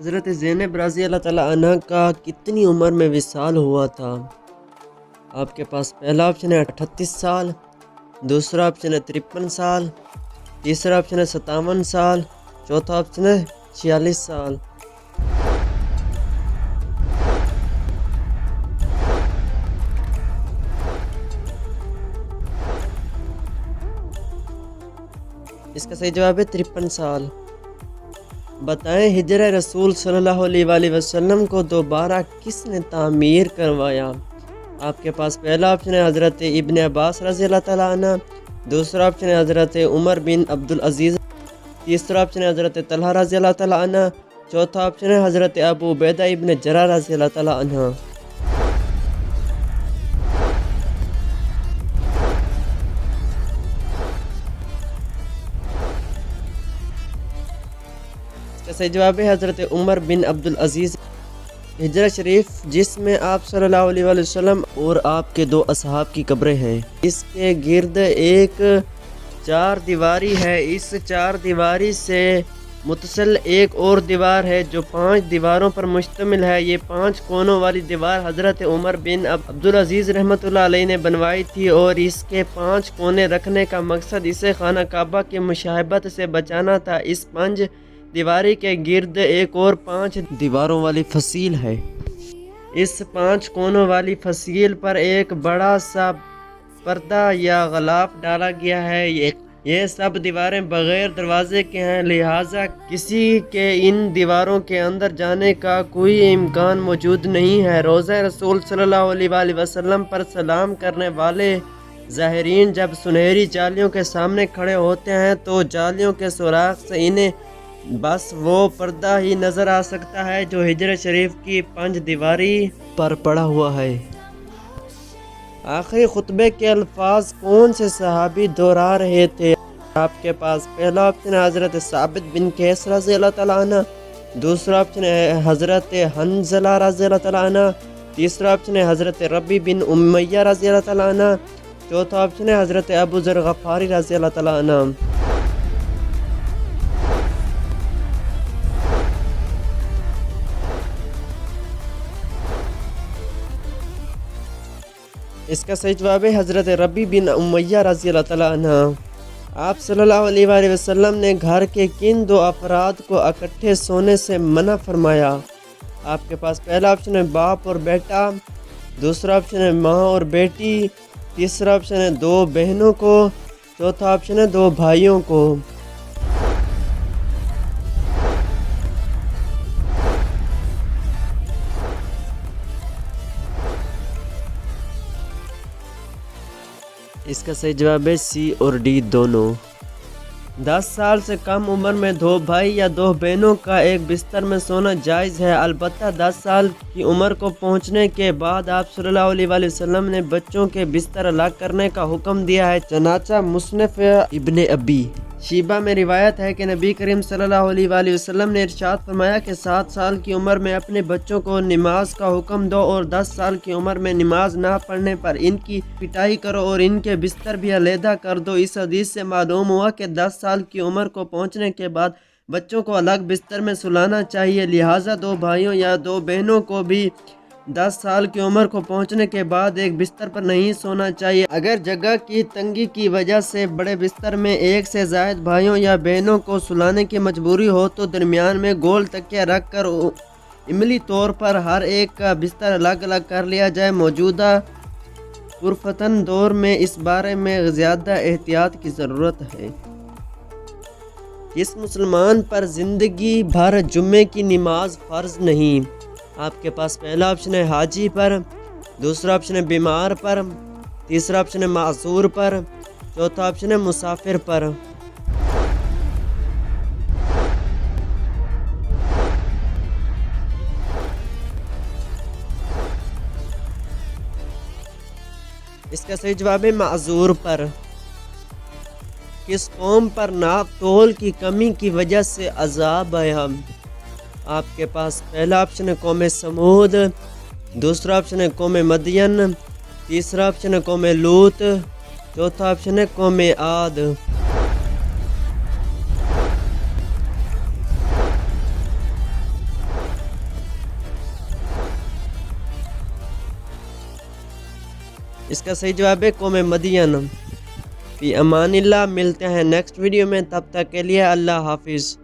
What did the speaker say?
حضرت زینب رضی اللہ تعالیٰ عنہ کا کتنی عمر میں وصال ہوا تھا؟ آپ کے پاس پہلا آپشن ہے 38 سال، دوسرا آپشن ہے 53 سال، تیسرا آپشن ہے 57 سال، چوتھا آپشن ہے 46 سال۔ اس کا صحیح جواب ہے 53 سال۔ بتائیں ہجرہ رسول صلی اللہ علیہ وآلہ وسلم کو دوبارہ کس نے تعمیر کروایا؟ آپ کے پاس پہلا آپشن ہے حضرت ابن عباس رضی اللہ تعالیٰ عنہ، دوسرا آپشن ہے حضرت عمر بن عبدالعزیز، تیسرا آپشن ہے حضرت طلحہ رضی اللہ تعالیٰ عنہ، چوتھا آپشن ہے حضرت ابو عبیدہ ابن جراح رضی اللہ تعالیٰ عنہ۔ اس کا صحیح جواب ہے حضرت عمر بن عبدالعزیز۔ ہجرہ شریف جس میں آپ صلی اللہ علیہ وآلہ وسلم اور آپ کے 2 اصحاب کی قبریں ہیں، اس کے گرد ایک 4 دیواری ہے۔ اس 4 دیواری سے متصل ایک اور دیوار ہے جو 5 دیواروں پر مشتمل ہے۔ یہ 5 کونوں والی دیوار حضرت عمر بن عبدالعزیز رحمۃ اللہ علیہ نے بنوائی تھی، اور اس کے 5 کونے رکھنے کا مقصد اسے خانہ کعبہ کی مشابہت سے بچانا تھا۔ اس 5 دیواری کے گرد ایک اور 5 دیواروں والی فصیل ہے۔ اس 5 کونوں والی فصیل پر ایک بڑا سا پردہ یا غلاف ڈالا گیا ہے۔ یہ سب دیواریں بغیر دروازے کے ہیں، لہٰذا کسی کے ان دیواروں کے اندر جانے کا کوئی امکان موجود نہیں ہے۔ روضہ رسول صلی اللہ علیہ وآلہ وسلم پر سلام کرنے والے زائرین جب سنہری جالیوں کے سامنے کھڑے ہوتے ہیں تو جالیوں کے سوراخ سے انہیں بس وہ پردہ ہی نظر آ سکتا ہے جو ہجرہ شریف کی 5 دیواری پر پڑا ہوا ہے۔ آخری خطبے کے الفاظ کون سے صحابی دہرا رہے تھے؟ آپ کے پاس پہلا آپشن ہے حضرت ثابت بن قیس رضی اللہ تعالیٰ عنہ، دوسرا آپشن ہے حضرت حنظلہ رضی اللہ تعالیٰ عنہ، تیسرا آپشن ہے حضرت ربی بن امیہ رضی اللہ تعالیٰ عنہ، چوتھا آپشن ہے حضرت ابو ذر غفاری رضی اللہ تعالیٰ عنہ۔ اس کا صحیح جواب ہے حضرت ربی بن امیہ رضی اللہ تعالیٰ عنہ۔ آپ صلی اللہ علیہ وآلہ وسلم نے گھر کے کن 2 افراد کو اکٹھے سونے سے منع فرمایا؟ آپ کے پاس پہلا آپشن ہے باپ اور بیٹا، دوسرا آپشن ہے ماں اور بیٹی، تیسرا آپشن ہے 2 بہنوں کو، چوتھا آپشن ہے 2 بھائیوں کو۔ اس کا صحیح جواب ہے سی اور ڈی دونوں۔ 10 سال سے کم عمر میں 2 بھائی یا 2 بہنوں کا ایک بستر میں سونا جائز ہے، البتہ 10 سال کی عمر کو پہنچنے کے بعد آپ صلی اللہ علیہ وآلہ وسلم نے بچوں کے بستر الگ کرنے کا حکم دیا ہے۔ چنانچہ مصنف ابن ابی شیبہ میں روایت ہے کہ نبی کریم صلی اللہ علیہ وآلہ وسلم نے ارشاد فرمایا کہ 7 سال کی عمر میں اپنے بچوں کو نماز کا حکم دو، اور 10 سال کی عمر میں نماز نہ پڑھنے پر ان کی پٹائی کرو اور ان کے بستر بھی علیحدہ کر دو۔ اس حدیث سے معلوم ہوا کہ 10 سال کی عمر کو پہنچنے کے بعد بچوں کو الگ بستر میں سلانا چاہیے، لہٰذا 2 بھائیوں یا 2 بہنوں کو بھی 10 سال کی عمر کو پہنچنے کے بعد ایک بستر پر نہیں سونا چاہیے۔ اگر جگہ کی تنگی کی وجہ سے بڑے بستر میں 1 سے زائد بھائیوں یا بہنوں کو سلانے کی مجبوری ہو تو درمیان میں گول تکیہ رکھ کر عملی طور پر ہر ایک کا بستر الگ الگ کر لیا جائے۔ موجودہ پرفتن دور میں اس بارے میں زیادہ احتیاط کی ضرورت ہے۔ اس مسلمان پر زندگی بھر جمعے کی نماز فرض نہیں؟ آپ کے پاس پہلا آپشن ہے حاجی پر، دوسرا آپشن ہے بیمار پر، تیسرا آپشن ہے معذور پر، چوتھا آپشن ہے مسافر پر۔ اس کا صحیح جواب ہے معذور پر۔ کس قوم پر ناپ تول کی کمی کی وجہ سے عذاب آیا؟ آپ کے پاس پہلا آپشن ہے قوم سمود، دوسرا آپشن ہے قوم مدین، تیسرا آپشن ہے قوم لوط، چوتھا آپشن ہے قوم عاد۔ اس کا صحیح جواب ہے قوم مدین۔ فی امان اللہ، ملتے ہیں نیکسٹ ویڈیو میں، تب تک کے لیے اللہ حافظ۔